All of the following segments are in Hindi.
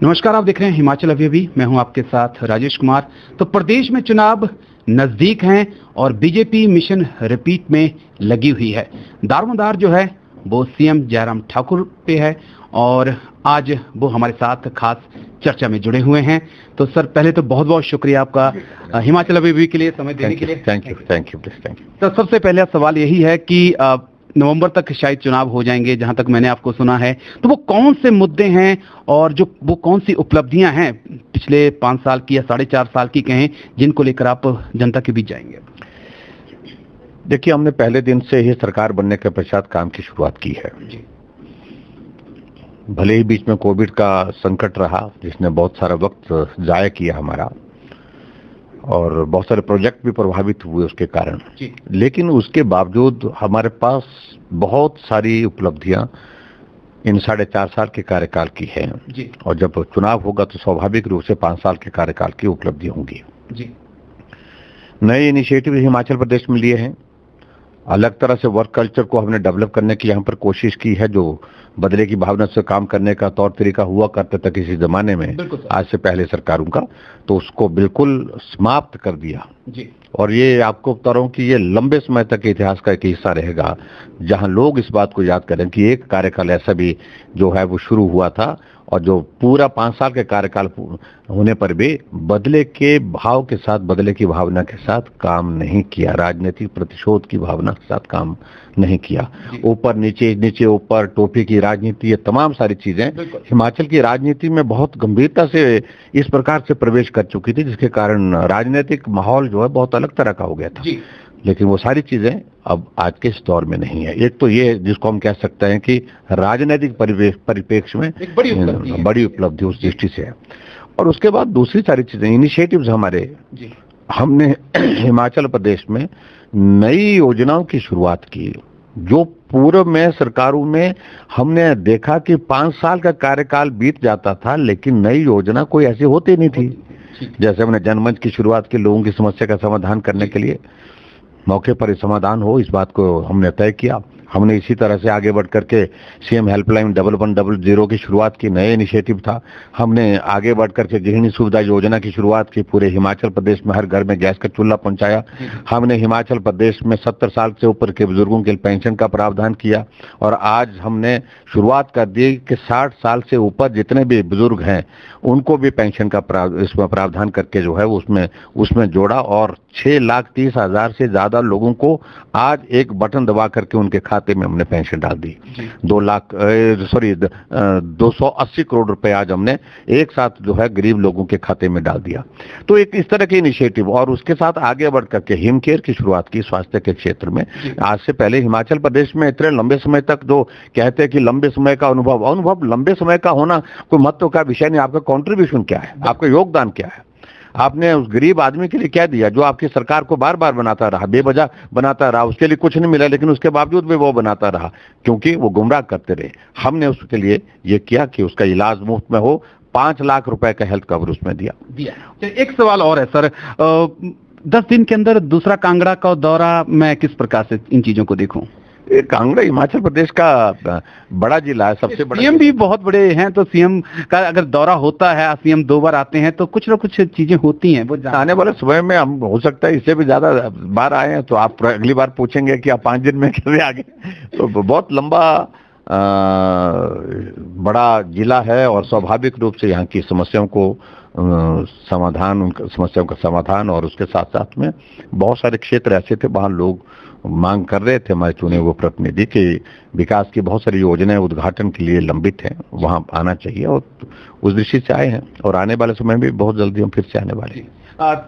नमस्कार, आप देख रहे हैं हिमाचल अभी। मैं हूं आपके साथ राजेश कुमार। तो प्रदेश में चुनाव नजदीक हैं और बीजेपी मिशन रिपीट में लगी हुई है। दारोमदार जो है वो सीएम जयराम ठाकुर पे है और आज वो हमारे साथ खास चर्चा में जुड़े हुए हैं। तो सर, पहले तो बहुत बहुत शुक्रिया आपका हिमाचल अभी के लिए समय देने के लिए। Thank you. तो सबसे पहले सवाल यही है कि नवंबर तक शायद चुनाव हो जाएंगे, जहां तक मैंने आपको सुना है। तो वो कौन से मुद्दे हैं और वो कौन सी उपलब्धियां हैं पिछले 5 साल की या 4.5 साल की कहें, जिनको लेकर आप जनता के बीच जाएंगे? देखिए, हमने पहले दिन से ही सरकार बनने के पश्चात काम की शुरुआत की है। भले ही बीच में कोविड का संकट रहा, जिसने बहुत सारा वक्त जाया किया हमारा, और बहुत सारे प्रोजेक्ट भी प्रभावित हुए उसके कारण, लेकिन उसके बावजूद हमारे पास बहुत सारी उपलब्धियां इन 4.5 साल के कार्यकाल की है। और जब चुनाव होगा तो स्वाभाविक रूप से 5 साल के कार्यकाल की उपलब्धि होंगी। नए इनिशिएटिव हिमाचल प्रदेश में लिए हैं। अलग तरह से वर्क कल्चर को हमने डेवलप करने की यहाँ पर कोशिश की है। जो बदले की भावना से काम करने का तौर तरीका हुआ करता था किसी जमाने में, आज से पहले सरकारों का, तो उसको बिल्कुल समाप्त कर दिया। और ये आपको बता रहा हूं कि ये लंबे समय तक इतिहास का एक हिस्सा रहेगा, जहां लोग इस बात को याद करें कि एक कार्यकाल ऐसा भी जो है वो शुरू हुआ था और जो पूरा 5 साल के कार्यकाल होने पर भी बदले के भाव के साथ, बदले की भावना के साथ काम नहीं किया, राजनीतिक प्रतिशोध की भावना के साथ काम नहीं किया। ऊपर नीचे, नीचे ऊपर, टोपी की राजनीति, ये तमाम सारी चीजें हिमाचल की राजनीति में बहुत गंभीरता से इस प्रकार से प्रवेश कर चुकी थी, जिसके कारण राजनीतिक माहौल जो है बहुत अलग तरह का हो गया था। लेकिन वो सारी चीजें अब आज के इस दौर में नहीं है। एक तो ये जिसको हम कह सकते हैं कि राजनीतिक परिप्रेक्ष्य में बड़ी उपलब्धि उस दृष्टि से है। और उसके बाद दूसरी सारी चीजें, इनिशिएटिव्स हमारे, हमने हिमाचल प्रदेश में नई योजनाओं की शुरुआत की। जो पूर्व में सरकारों में हमने देखा कि 5 साल का कार्यकाल बीत जाता था लेकिन नई योजना कोई ऐसी होती नहीं थी। जैसे हमने जनमंच की शुरुआत की, लोगों की समस्या का समाधान करने के लिए, मौके पर समाधान हो, इस बात को हमने तय किया। हमने इसी तरह से आगे बढ़ करके सीएम हेल्पलाइन 1100 की शुरुआत की, नए इनिशिएटिव था। हमने आगे बढ़ करके गृहिणी सुविधा योजना की शुरुआत की, पूरे हिमाचल प्रदेश में हर घर में गैस का चूल्हा पहुंचाया। हमने हिमाचल प्रदेश में 70 साल से ऊपर के बुजुर्गों के पेंशन का प्रावधान किया। और आज हमने शुरुआत कर दी कि 60 साल से ऊपर जितने भी बुजुर्ग हैं उनको भी पेंशन का इसमें प्रावधान करके जो है उसमें जोड़ा। और 6,30,000 से ज्यादा लोगों को आज एक बटन दबा करके उनके खाते में हमने पेंशन डाल दी। 280 करोड़ रुपए आज हमने एक साथ जो है गरीब लोगों के खाते में डाल दिया। तो एक इस तरह के इनिशिएटिव, और उसके साथ आगे बढ़ करके हिम केयर की शुरुआत की स्वास्थ्य के क्षेत्र में। आज से पहले हिमाचल प्रदेश में इतने लंबे समय तक जो कहते हैं कि लंबे समय का अनुभव लंबे समय का होना कोई महत्व का विषय नहीं। आपका कॉन्ट्रीब्यूशन क्या है, आपका योगदान क्या है, आपने उस गरीब आदमी के लिए क्या दिया जो आपकी सरकार को बार बार बनाता रहा, बेवजह बनाता रहा, उसके लिए कुछ नहीं मिला लेकिन उसके बावजूद भी वो बनाता रहा क्योंकि वो गुमराह करते रहे। हमने उसके लिए ये किया कि उसका इलाज मुफ्त में हो। 5 लाख रुपए का हेल्थ कवर उसमें दिया। एक सवाल और है सर, 10 दिन के अंदर दूसरा कांगड़ा का दौरा, मैं किस प्रकार से इन चीजों को देखूं? कांगड़ा हिमाचल प्रदेश का बड़ा जिला है, सबसे बड़ा। सीएम भी बहुत बड़े हैं, तो सीएम का अगर दौरा होता है, सीएम 2 बार आते हैं तो कुछ ना कुछ चीजें होती हैं। वो आने वाले समय में हम हो सकता है इससे भी ज्यादा बार आए हैं, तो आप अगली बार पूछेंगे कि आप 5 दिन में कैसे आ गए। तो बहुत लंबा बड़ा जिला है और स्वाभाविक रूप से यहाँ की समस्याओं को समस्याओं का समाधान, और उसके साथ साथ में बहुत सारे क्षेत्र ऐसे थे वहाँ लोग मांग कर रहे थे हमारे चुने हुए प्रतिनिधि कि विकास की बहुत सारी योजनाएं उद्घाटन के लिए लंबित हैं, वहाँ आना चाहिए, और उस दृष्टि से आए हैं। और आने वाले समय में बहुत जल्दी हम फिर से आने वाले हैं।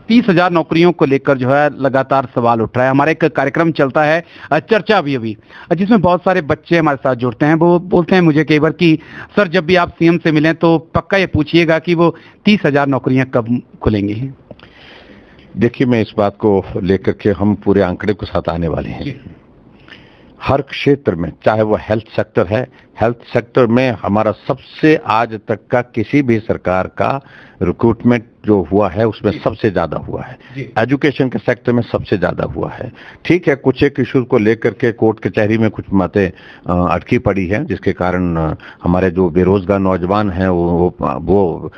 30,000 नौकरियों को लेकर जो है लगातार सवाल उठ रहा है। हमारा एक कार्यक्रम चलता है चर्चा अभी, जिसमें बहुत सारे बच्चे हमारे साथ जुड़ते हैं। वो बोलते हैं मुझे कई बार कि सर, जब भी आप सीएम से मिलें तो पक्का ये पूछिएगा कि वो 30,000 नौकरियां कब खुलेंगी। देखिए, मैं इस बात को लेकर के हम पूरे आंकड़े के साथ आने वाले हैं। हर क्षेत्र में, चाहे वो हेल्थ सेक्टर है, हेल्थ सेक्टर में हमारा सबसे आज तक का किसी भी सरकार का रिक्रूटमेंट जो हुआ है उसमें सबसे ज्यादा हुआ है। एजुकेशन के सेक्टर में सबसे ज्यादा हुआ है। ठीक है, कुछ एक इश्यूज को लेकर के कोर्ट कचहरी में कुछ बातें अटकी पड़ी हैं, जिसके कारण हमारे जो बेरोजगार नौजवान हैं वो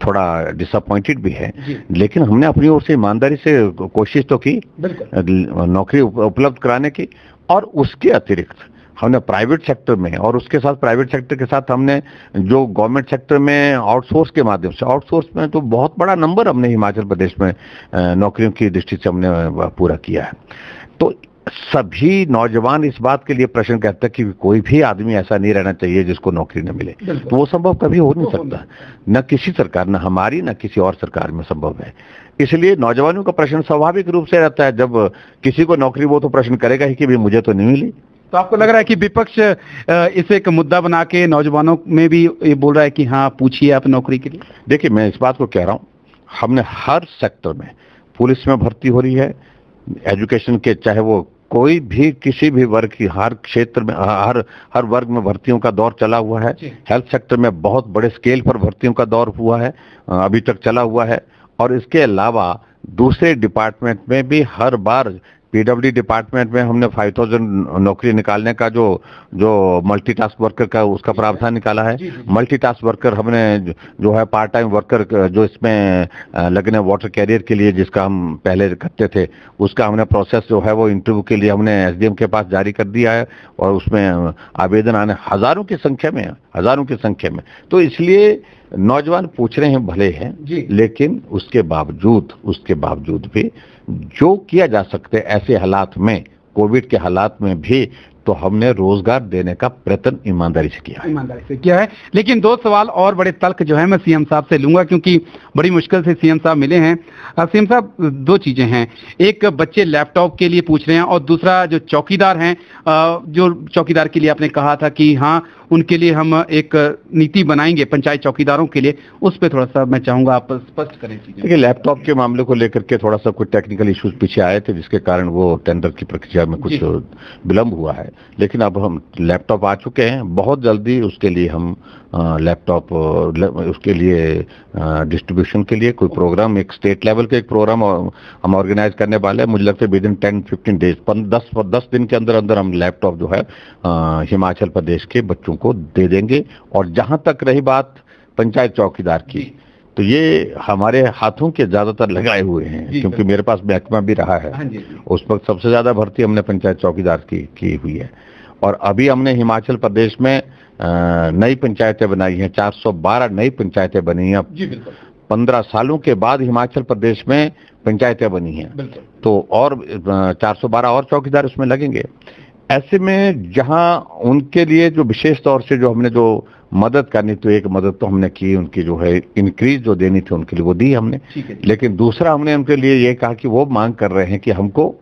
थोड़ा डिसअपॉइंटेड भी है। लेकिन हमने अपनी ओर से ईमानदारी से कोशिश तो की नौकरी उपलब्ध कराने की, और उसके अतिरिक्त हमने प्राइवेट सेक्टर में, और उसके साथ प्राइवेट सेक्टर के साथ हमने जो गवर्नमेंट सेक्टर में आउटसोर्स के माध्यम से, आउटसोर्स में तो बहुत बड़ा नंबर हमने हिमाचल प्रदेश में नौकरियों की दृष्टि से हमने पूरा किया है। तो सभी नौजवान इस बात के लिए प्रश्न कहते हैं कि कोई भी आदमी ऐसा नहीं रहना चाहिए जिसको नौकरी न मिले, तो वो संभव कभी हो नहीं सकता, न किसी सरकार, न हमारी, न किसी और सरकार में संभव है। इसलिए नौजवानों का प्रश्न स्वाभाविक रूप से रहता है, जब किसी को नौकरी वो तो प्रश्न करेगा ही कि भाई मुझे तो नहीं मिली। तो आपको लग रहा है कि विपक्ष इसे एक मुद्दा बना के नौजवानों में भी ये बोल रहा है कि हाँ पूछिए आप नौकरी के लिए? देखिए, मैं इस बात को कह रहा हूँ, हमने हर सेक्टर में, पुलिस में भर्ती हो रही है, एजुकेशन के चाहे वो कोई भी किसी भी वर्ग की, हर क्षेत्र में हर वर्ग में भर्तियों का दौर चला हुआ है। हेल्थ सेक्टर में बहुत बड़े स्केल पर भर्तियों का दौर हुआ है, अभी तक चला हुआ है। और इसके अलावा दूसरे डिपार्टमेंट में भी हर बार, पीडब्ल्यूडी डिपार्टमेंट में हमने 5000 नौकरी निकालने का जो मल्टीटास्क वर्कर का उसका प्रावधान निकाला है। मल्टीटास्क वर्कर हमने जो है पार्ट टाइम वर्कर जो इसमें लगने वाटर कैरियर के लिए, जिसका हम पहले करते थे, उसका हमने प्रोसेस जो है वो इंटरव्यू के लिए हमने एसडीएम के पास जारी कर दिया है, और उसमें आवेदन आने हजारों की संख्या में। तो इसलिए नौजवान पूछ रहे हैं भले हैं, लेकिन उसके बावजूद भी जो किया जा सकते ऐसे हालात में, कोविड के हालात में भी, तो हमने रोजगार देने का प्रयत्न ईमानदारी से किया है। लेकिन दो सवाल और बड़े तल्ख जो है मैं सीएम साहब से लूंगा, क्योंकि बड़ी मुश्किल से सीएम साहब मिले हैं। सीएम साहब, दो चीजें हैं, एक बच्चे लैपटॉप के लिए पूछ रहे हैं, और दूसरा जो चौकीदार हैं, जो चौकीदार के लिए आपने कहा था कि हाँ उनके लिए हम एक नीति बनाएंगे पंचायत चौकीदारों के लिए, उस पर थोड़ा सा मैं चाहूंगा आप स्पष्ट करें चीजें। देखिए, लैपटॉप के मामले को लेकर के थोड़ा सा कुछ टेक्निकल इश्यूज पीछे आए थे, जिसके कारण वो टेंडर की प्रक्रिया में कुछ विलंब हुआ है। लेकिन अब हम लैपटॉप आ चुके हैं, बहुत जल्दी उसके लिए हम लैपटॉप उसके लिए डिस्ट्रीब्यूशन के लिए कोई प्रोग्राम, एक स्टेट लेवल के एक प्रोग्राम हम ऑर्गेनाइज करने वाले हैं। मुझे लगता है विद इन 10-15 डेज, 10 दिन के अंदर हम लैपटॉप जो है हिमाचल प्रदेश के बच्चों को दे देंगे। और जहां तक रही बात पंचायत चौकीदार की, तो ये हमारे हाथों के ज्यादातर लगाए हुए हैं, क्योंकि मेरे पास महकमा भी रहा है। उस वक्त सबसे ज्यादा भर्ती हमने पंचायत चौकीदार की हुई है। और अभी हमने हिमाचल प्रदेश में नई पंचायतें बनाई हैं, 412 नई पंचायतें बनी हैं। 15 सालों के बाद हिमाचल प्रदेश में पंचायतें बनी हैं, तो और 412 और चौकीदार उसमें लगेंगे। ऐसे में जहां उनके लिए जो विशेष तौर से जो हमने जो मदद करनी, तो एक मदद तो हमने की, उनकी जो है इंक्रीज जो देनी थी उनके लिए वो दी हमने। लेकिन दूसरा हमने उनके लिए ये कहा कि वो मांग कर रहे हैं कि हमको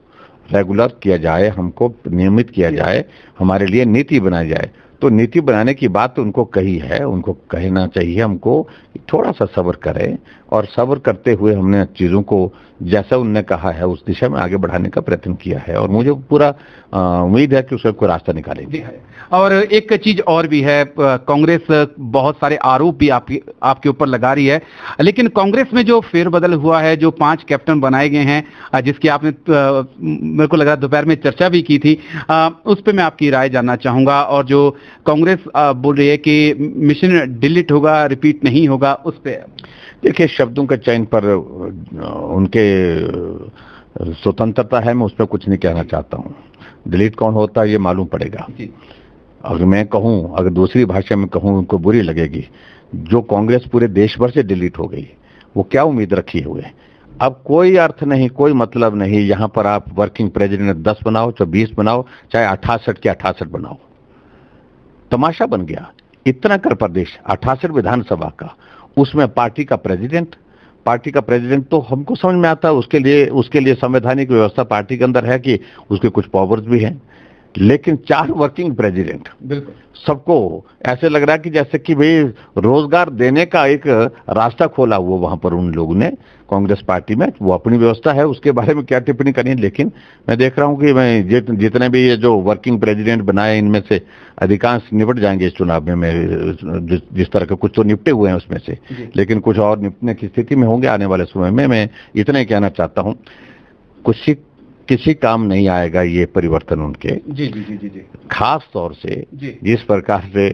रेगुलर किया जाए, हमको नियमित किया जाए, हमारे लिए नीति बनाई जाए। तो नीति बनाने की बात तो उनको कही है, उनको कहना चाहिए हमको थोड़ा सा सब्र करें, और सब्र करते हुए हमने चीज़ों को जैसा उनने कहा है उस दिशा में आगे बढ़ाने का प्रयत्न किया है, और मुझे पूरा उम्मीद है कि उसका कोई रास्ता निकालेंगे। और एक चीज और भी है, कांग्रेस बहुत सारे आरोप भी आपके ऊपर लगा रही है, लेकिन कांग्रेस में जो फेरबदल हुआ है, जो 5 कैप्टन बनाए गए हैं, जिसकी आपने मेरे को लगा दोपहर में चर्चा भी की थी, उस पर मैं आपकी राय जानना चाहूंगा। और जो कांग्रेस बोल रही है कि मिशन डिलीट होगा, रिपीट नहीं होगा, उस पर देखिए, शब्दों के चयन पर उनके स्वतंत्रता है, मैं उस पर कुछ नहीं कहना चाहता हूँ। डिलीट कौन होता है ये मालूम पड़ेगा। अगर मैं कहूँ, अगर दूसरी भाषा में कहूँ, उनको बुरी लगेगी। जो कांग्रेस पूरे देश भर से डिलीट हो गई, वो क्या उम्मीद रखी हुए? अब कोई अर्थ नहीं, कोई मतलब नहीं। यहाँ पर आप वर्किंग प्रेसिडेंट 10 बनाओ, चाहे 20 बनाओ, चाहे 68 के 68 बनाओ, तमाशा बन गया। इतना कर प्रदेश 68 विधानसभा का, उसमें पार्टी का प्रेसिडेंट तो हमको समझ में आता है, उसके लिए संवैधानिक व्यवस्था पार्टी के अंदर है कि उसके कुछ पावर्स भी हैं। लेकिन 4 वर्किंग प्रेसिडेंट, बिल्कुल सबको ऐसे लग रहा है कि जैसे कि भाई रोजगार देने का एक रास्ता खोला हुआ वहां पर उन लोगों ने कांग्रेस पार्टी में। वो अपनी व्यवस्था है, उसके बारे में क्या टिप्पणी करनी है, लेकिन मैं देख रहा हूं कि मैं जितने भी ये जो वर्किंग प्रेसिडेंट बनाए इनमें से अधिकांश निपट जाएंगे इस चुनाव में। जिस तरह के कुछ तो निपटे हुए हैं उसमें से, लेकिन कुछ और निपटने की स्थिति में होंगे आने वाले समय में। मैं इतना ही कहना चाहता हूं, किसी काम नहीं आएगा ये परिवर्तन उनके। जी जी जी जी जी खास तौर से जिस प्रकार से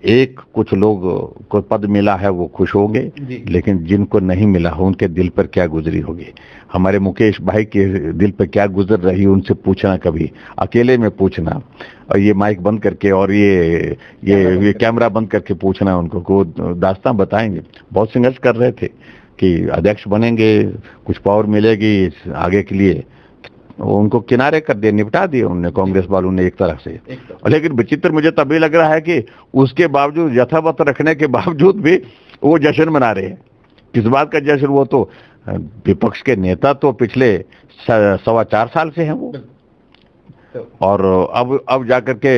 एक कुछ लोग को पद मिला है वो खुश होंगे, लेकिन जिनको नहीं मिला हो उनके दिल पर क्या गुजरी होगी। हमारे मुकेश भाई के दिल पर क्या गुजर रही उनसे पूछना, कभी अकेले में पूछना, और ये माइक बंद करके और ये कैमरा बंद करके पूछना उनको को दास्तां बताएंगे। बहुत संघर्ष कर रहे थे कि अध्यक्ष बनेंगे, कुछ पावर मिलेगी आगे के लिए, उनको किनारे कर दिया, निपटा दिया उन्होंने कांग्रेस वालों ने एक तरह से। लेकिन विचित्र मुझे तभी लग रहा है कि उसके बावजूद यथावत रखने के बावजूद भी वो जश्न मना रहे हैं। किस बात का जश्न? वो तो विपक्ष के नेता तो पिछले 4.25 साल से हैं वो, और अब जाकर के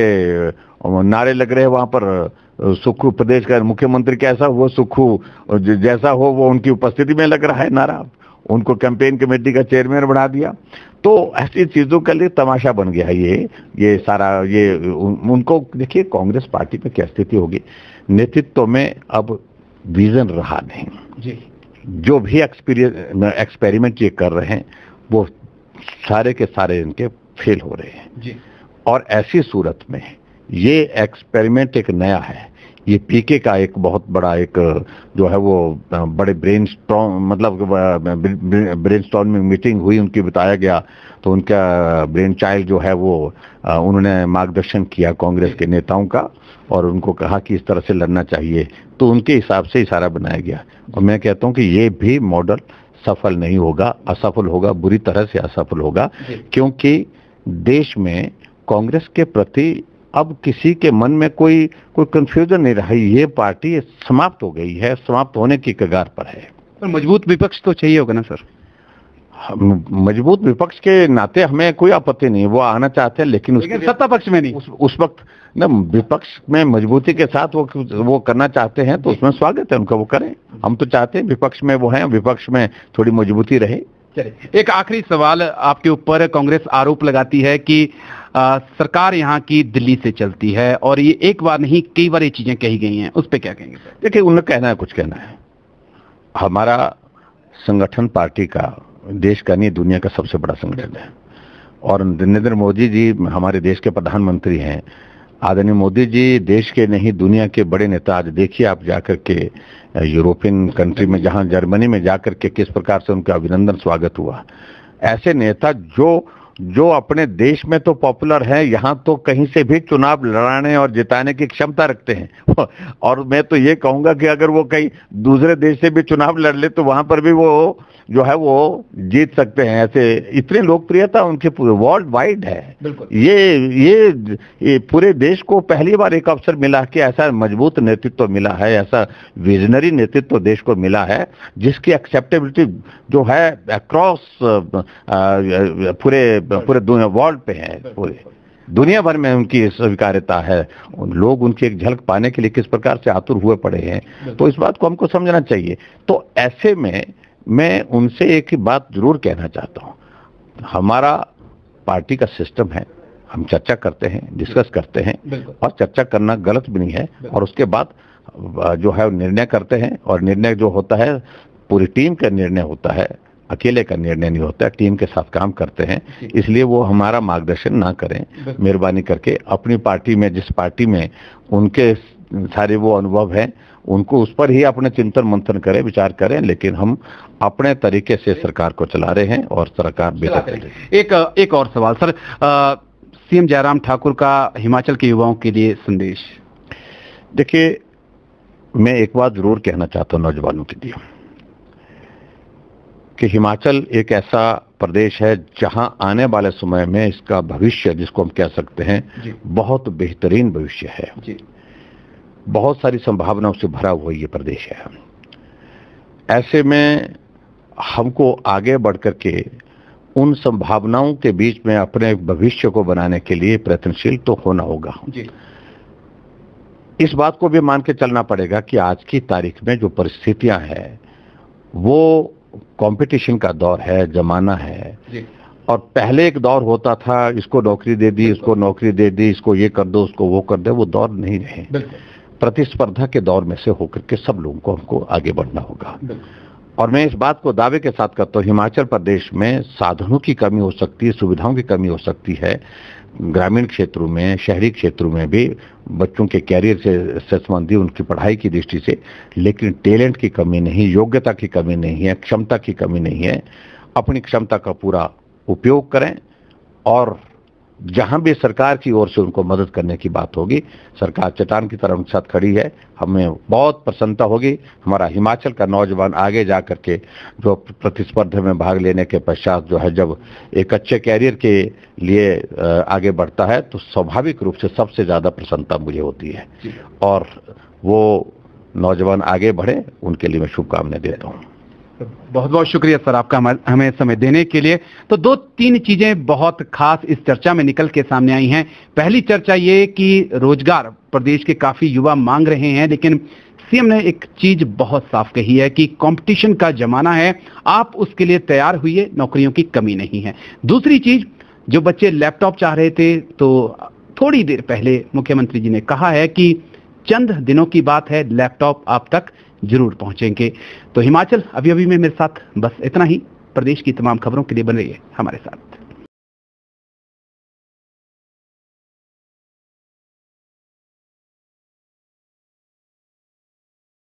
नारे लग रहे हैं वहां पर। सुखू प्रदेश का मुख्यमंत्री कैसा हो, सुखू जैसा हो, वो उनकी उपस्थिति में लग रहा है नारा। उनको कैंपेन कमेटी का चेयरमैन बना दिया। तो ऐसी चीजों के लिए तमाशा बन गया ये सारा। उनको देखिए कांग्रेस पार्टी में क्या स्थिति होगी, नेतृत्व में अब विजन रहा नहीं जी। जो भी एक्सपेरिमेंट ये कर रहे हैं वो सारे के सारे इनके फेल हो रहे हैं जी। और ऐसी सूरत में ये एक्सपेरिमेंट एक नया है। ये पीके का एक बहुत बड़ा एक जो है वो बड़े ब्रेनस्टॉर्मिंग मीटिंग हुई उनकी, बताया गया। तो उनका ब्रेन चाइल्ड जो है वो उन्होंने मार्गदर्शन किया कांग्रेस के नेताओं का, और उनको कहा कि इस तरह से लड़ना चाहिए। तो उनके हिसाब से इशारा बनाया गया। और मैं कहता हूं कि ये भी मॉडल सफल नहीं होगा, असफल होगा, बुरी तरह से असफल होगा। क्योंकि देश में कांग्रेस के प्रति अब किसी के मन में कोई कंफ्यूजन नहीं रहा। ये पार्टी समाप्त हो गई है, समाप्त होने की कगार पर है। पर मजबूत विपक्ष तो चाहिए होगा ना सर? मजबूत विपक्ष के नाते हमें कोई आपत्ति नहीं, वो आना चाहते हैं, लेकिन सत्ता पक्ष में नहीं। उस वक्त ना विपक्ष में मजबूती के साथ वो करना चाहते हैं, तो उसमें स्वागत है उनका, वो करें। हम तो चाहते हैं विपक्ष में वो हैं, विपक्ष में थोड़ी मजबूती रहे। चलिए, एक आखिरी सवाल आपके ऊपर। कांग्रेस आरोप लगाती है कि सरकार यहाँ की दिल्ली से चलती है, और ये एक बार नहीं कई बार ये चीजें कही गई हैं, उस पर क्या कहेंगे सर? देखिए, उन्हें कहना है, कुछ कहना है। हमारा संगठन पार्टी का देश का नहीं दुनिया का सबसे बड़ा संगठन है, और नरेंद्र मोदी जी हमारे देश के प्रधानमंत्री हैं। आदरणीय मोदी जी देश के नहीं दुनिया के बड़े नेता। आज देखिए आप जाकर के यूरोपियन कंट्री में, जहां जर्मनी में जाकर के किस प्रकार से उनका अभिनंदन स्वागत हुआ। ऐसे नेता जो अपने देश में तो पॉपुलर है, यहाँ तो कहीं से भी चुनाव लड़ाने और जिताने की क्षमता रखते हैं। और मैं तो ये कहूंगा कि अगर वो कहीं दूसरे देश से भी चुनाव लड़ ले तो वहां पर भी वो जो है वो जीत सकते हैं। ऐसे इतनी लोकप्रियता उनके पूरे वर्ल्ड वाइड है। ये पूरे देश को पहली बार एक अवसर मिला कि ऐसा मजबूत नेतृत्व मिला है, ऐसा विजनरी नेतृत्व देश को मिला है, जिसकी एक्सेप्टेबिलिटी जो है अक्रॉस पूरे दुनिया वर्ल्ड पे है, पूरे दुनिया भर में उनकी स्वीकार्यता है। लोग उनकी एक झलक पाने के लिए किस प्रकार से आतुर हुए पड़े हैं, तो इस बात को हमको समझना चाहिए। तो ऐसे में मैं उनसे एक ही बात जरूर कहना चाहता हूं, हमारा पार्टी का सिस्टम है, हम चर्चा करते हैं, डिस्कस करते हैं, और चर्चा करना गलत भी नहीं है, और उसके बाद जो है निर्णय करते हैं, और निर्णय जो होता है पूरी टीम का निर्णय होता है, अकेले का निर्णय नहीं होता है, टीम के साथ काम करते हैं। इसलिए वो हमारा मार्गदर्शन ना करें, मेहरबानी करके अपनी पार्टी में, जिस पार्टी में उनके सारे वो अनुभव हैं, उनको उस पर ही अपने चिंतन मंथन करें, विचार करें। लेकिन हम अपने तरीके से सरकार को चला रहे हैं, और सरकार बेहतर करेगी। एक और सवाल सर, सीएम जयराम ठाकुर का हिमाचल के युवाओं के लिए संदेश। देखिए, मैं एक बात जरूर कहना चाहता हूं नौजवानों के लिए कि हिमाचल एक ऐसा प्रदेश है जहां आने वाले समय में इसका भविष्य, जिसको हम कह सकते हैं, बहुत बेहतरीन भविष्य है। बहुत सारी संभावनाओं से भरा हुआ ये प्रदेश है। ऐसे में हमको आगे बढ़ कर के उन संभावनाओं के बीच में अपने भविष्य को बनाने के लिए प्रयत्नशील तो होना होगा जी। इस बात को भी मान के चलना पड़ेगा कि आज की तारीख में जो परिस्थितियां हैं वो कंपटीशन का दौर है, जमाना है जी। और पहले एक दौर होता था, इसको नौकरी दे दी, इसको नौकरी दे दी, इसको ये कर दो, उसको वो कर दे, वो दौर नहीं रहे। प्रतिस्पर्धा के दौर में से होकर के सब लोगों को हमको आगे बढ़ना होगा। और मैं इस बात को दावे के साथ करता हूँ, हिमाचल प्रदेश में साधनों की कमी हो सकती है, सुविधाओं की कमी हो सकती है, ग्रामीण क्षेत्रों में, शहरी क्षेत्रों में भी बच्चों के कैरियर से संबंधी उनकी पढ़ाई की दृष्टि से, लेकिन टैलेंट की कमी नहीं, योग्यता की कमी नहीं है, क्षमता की कमी नहीं है। अपनी क्षमता का पूरा उपयोग करें और जहां भी सरकार की ओर से उनको मदद करने की बात होगी, सरकार चट्टान की तरह उनके साथ खड़ी है। हमें बहुत प्रसन्नता होगी हमारा हिमाचल का नौजवान आगे जा करके जो प्रतिस्पर्धा में भाग लेने के पश्चात जो है, जब एक अच्छे कैरियर के लिए आगे बढ़ता है तो स्वाभाविक रूप से सबसे ज्यादा प्रसन्नता मुझे होती है और वो नौजवान आगे बढ़े, उनके लिए मैं शुभकामनाएं देता हूँ। बहुत बहुत शुक्रिया सर आपका हमें समय देने के लिए। तो 2-3 चीजें बहुत खास इस चर्चा में निकल के सामने आई हैं। पहली चर्चा ये कि रोजगार प्रदेश के काफी युवा मांग रहे हैं, लेकिन सीएम ने एक चीज बहुत साफ कही है कि कंपटीशन का जमाना है, आप उसके लिए तैयार हुइए, नौकरियों की कमी नहीं है। दूसरी चीज, जो बच्चे लैपटॉप चाह रहे थे तो थोड़ी देर पहले मुख्यमंत्री जी ने कहा है कि चंद दिनों की बात है, लैपटॉप आप तक जरूर पहुंचेंगे। तो हिमाचल अभी अभी में मेरे साथ बस इतना ही। प्रदेश की तमाम खबरों के लिए बने रहिए हमारे साथ।